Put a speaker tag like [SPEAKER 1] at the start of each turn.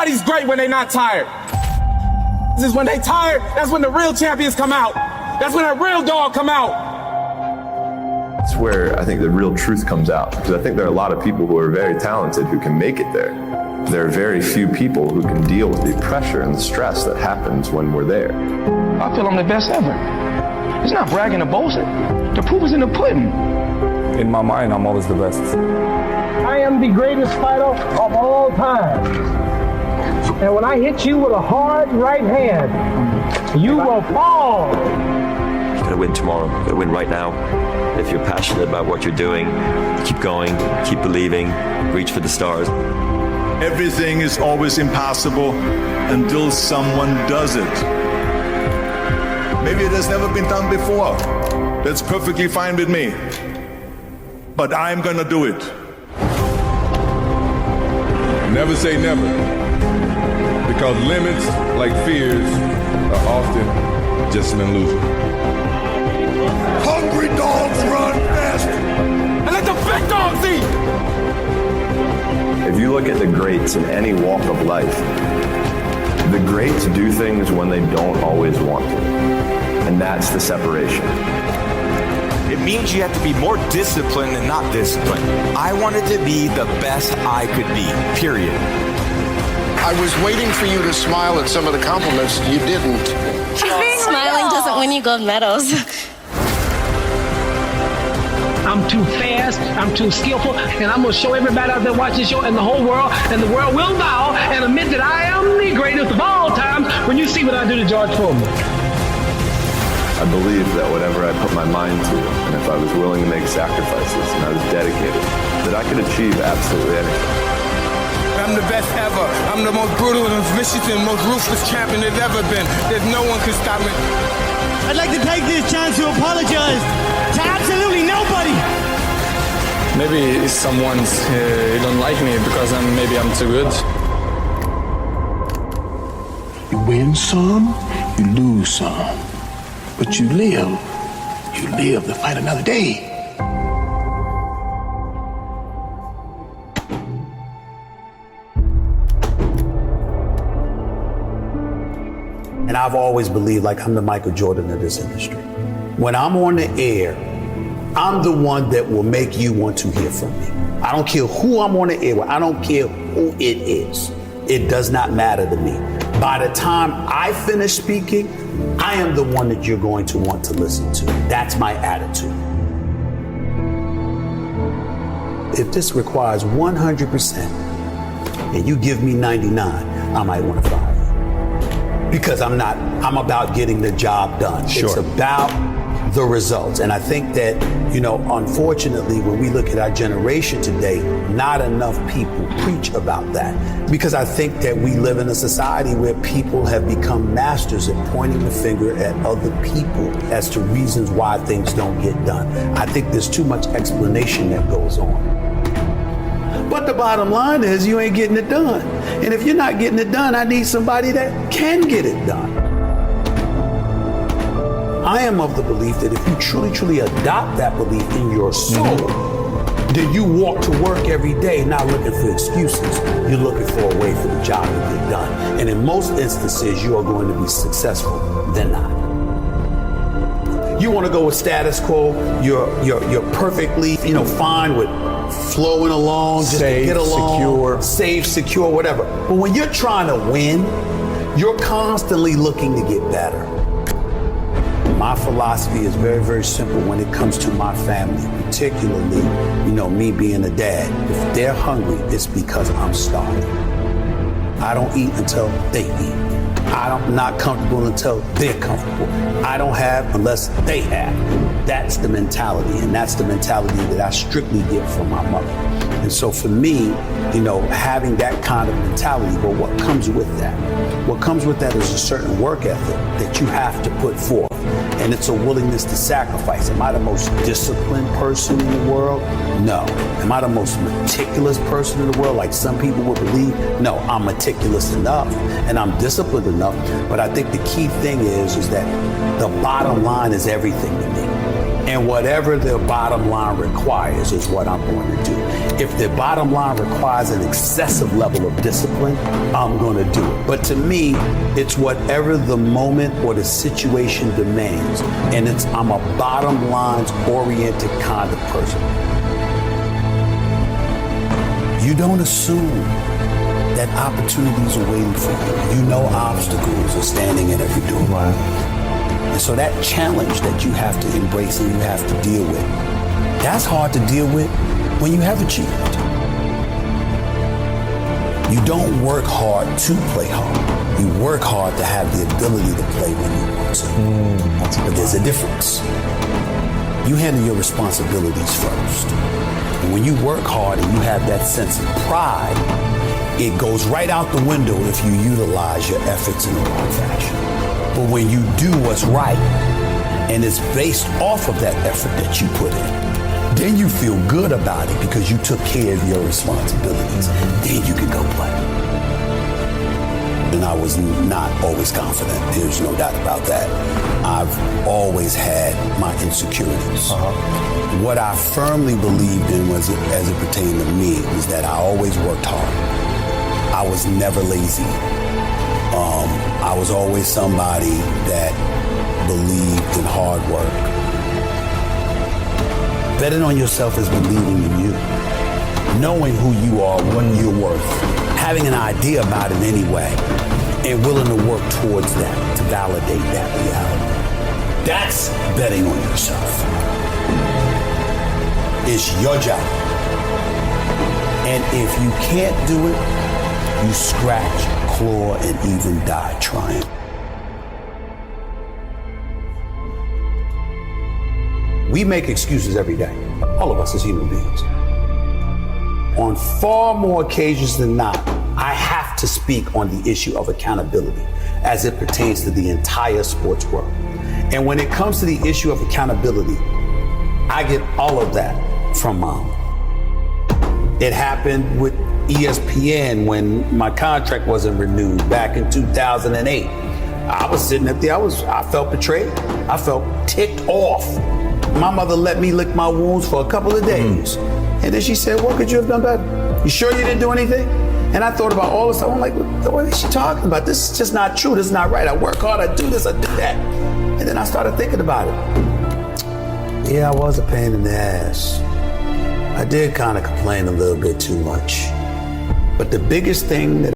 [SPEAKER 1] Everybody's great when they're not tired. This is when they tired, that's when the real champions come out. That's when a real dog come out.
[SPEAKER 2] It's where I think the real truth comes out, because I think there are a lot of people who are very talented who can make it there. There are very few people who can deal with the pressure and the stress that happens when we're there.
[SPEAKER 3] I feel I'm the best ever. It's not bragging or boasting. The proof is in the pudding.
[SPEAKER 4] In my mind, I'm always the best.
[SPEAKER 5] I am the greatest fighter of all time. And when I hit you with a hard right hand, you will fall.
[SPEAKER 6] You gotta win tomorrow. You gotta win right now. If you're passionate about what you're doing, keep going, keep believing, reach for the stars.
[SPEAKER 7] Everything is always impossible until someone does it. Maybe it has never been done before. That's perfectly fine with me. But I'm gonna do it.
[SPEAKER 4] Never say never, because limits, like fears, are often just an illusion.
[SPEAKER 7] Hungry dogs run fast.
[SPEAKER 1] And let the big dogs eat.
[SPEAKER 2] If you look at the greats in any walk of life, the greats do things when they don't always want to. And that's the separation.
[SPEAKER 8] It means you have to be more disciplined than not disciplined. I wanted to be the best I could be, period.
[SPEAKER 3] I was waiting for you to smile at some of the compliments. You didn't.
[SPEAKER 9] Smiling doesn't win you gold medals.
[SPEAKER 5] I'm too fast, I'm too skillful, and I'm gonna show everybody out there watching the show and the whole world, and the world will bow and admit that I am the greatest of all time when you see what I do to George Foreman.
[SPEAKER 2] I believe that whatever I put my mind to, and if I was willing to make sacrifices and I was dedicated, that I could achieve absolutely anything.
[SPEAKER 3] I'm the best ever. I'm the most brutal and vicious and most ruthless champion there's ever been. There's no one can stop me.
[SPEAKER 10] I'd like to take this chance to apologize to absolutely nobody.
[SPEAKER 4] Maybe someone's don't like me because maybe I'm too good.
[SPEAKER 3] You win some, you lose some. But you live to fight another day.
[SPEAKER 11] And I've always believed like I'm the Michael Jordan of this industry. When I'm on the air, I'm the one that will make you want to hear from me. I don't care who I'm on the air with. I don't care who it is. It does not matter to me. By the time I finish speaking, I am the one that you're going to want to listen to. That's my attitude. If this requires 100% and you give me 99, I might want to fire you. Because I'm about getting the job done.
[SPEAKER 4] Sure.
[SPEAKER 11] It's about the results. And I think that, unfortunately, when we look at our generation today, not enough people preach about that. Because I think that we live in a society where people have become masters at pointing the finger at other people as to reasons why things don't get done. I think there's too much explanation that goes on. But the bottom line is you ain't getting it done. And if you're not getting it done, I need somebody that can get it done. I am of the belief that if you truly adopt that belief in your soul, then you walk to work every day not looking for excuses. You're looking for a way for the job to get done. And in most instances, you are going to be successful than not. You want to go with status quo, you're perfectly, fine with flowing along, just
[SPEAKER 4] safe,
[SPEAKER 11] to get along,
[SPEAKER 4] secure.
[SPEAKER 11] Safe, secure, whatever. But when you're trying to win, you're constantly looking to get better. My philosophy is very, very simple when it comes to my family, particularly, me being a dad. If they're hungry, it's because I'm starving. I don't eat until they eat. I'm not comfortable until they're comfortable. I don't have unless they have. That's the mentality, and that's the mentality that I strictly get from my mother. And so for me, having that kind of mentality, but what comes with that? What comes with that is a certain work ethic that you have to put forth. And it's a willingness to sacrifice. Am I the most disciplined person in the world? No. Am I the most meticulous person in the world, like some people would believe? No, I'm meticulous enough and I'm disciplined enough. But I think the key thing is that the bottom line is everything to me. And whatever the bottom line requires is what I'm going to do. If the bottom line requires an excessive level of discipline, I'm going to do it. But to me, it's whatever the moment or the situation demands. And I'm a bottom lines oriented kind of person. You don't assume that opportunities are waiting for you. You know obstacles are standing in every door.
[SPEAKER 2] Right.
[SPEAKER 11] And so that challenge that you have to embrace and you have to deal with, that's hard to deal with when you have achieved. You don't work hard to play hard. You work hard to have the ability to play when you want to. But there's a difference. You handle your responsibilities first. And when you work hard and you have that sense of pride, it goes right out the window if you utilize your efforts in the wrong fashion. But when you do what's right, and it's based off of that effort that you put in, then you feel good about it because you took care of your responsibilities. Then you can go play. And I was not always confident. There's no doubt about that. I've always had my insecurities. What I firmly believed in was, as it pertained to me, was that I always worked hard. I was never lazy. I was always somebody that believed in hard work. Betting on yourself is believing in you. Knowing who you are, what you're worth. Having an idea about it anyway. And willing to work towards that, to validate that reality. That's betting on yourself. It's your job. And if you can't do it, you scratch, claw, and even die trying. We make excuses every day, all of us as human beings. On far more occasions than not, I have to speak on the issue of accountability as it pertains to the entire sports world. And when it comes to the issue of accountability, I get all of that from Mom. It happened with ESPN when my contract wasn't renewed back in 2008. I was sitting up there, I felt betrayed. I felt ticked off. My mother let me lick my wounds for a couple of days. And then she said, what could you have done better? You sure you didn't do anything? And I thought about all this stuff. I'm like, what is she talking about? This is just not true. This is not right. I work hard, I do this, I do that. And then I started thinking about it. Yeah, I was a pain in the ass. I did kind of complain a little bit too much. But the biggest thing that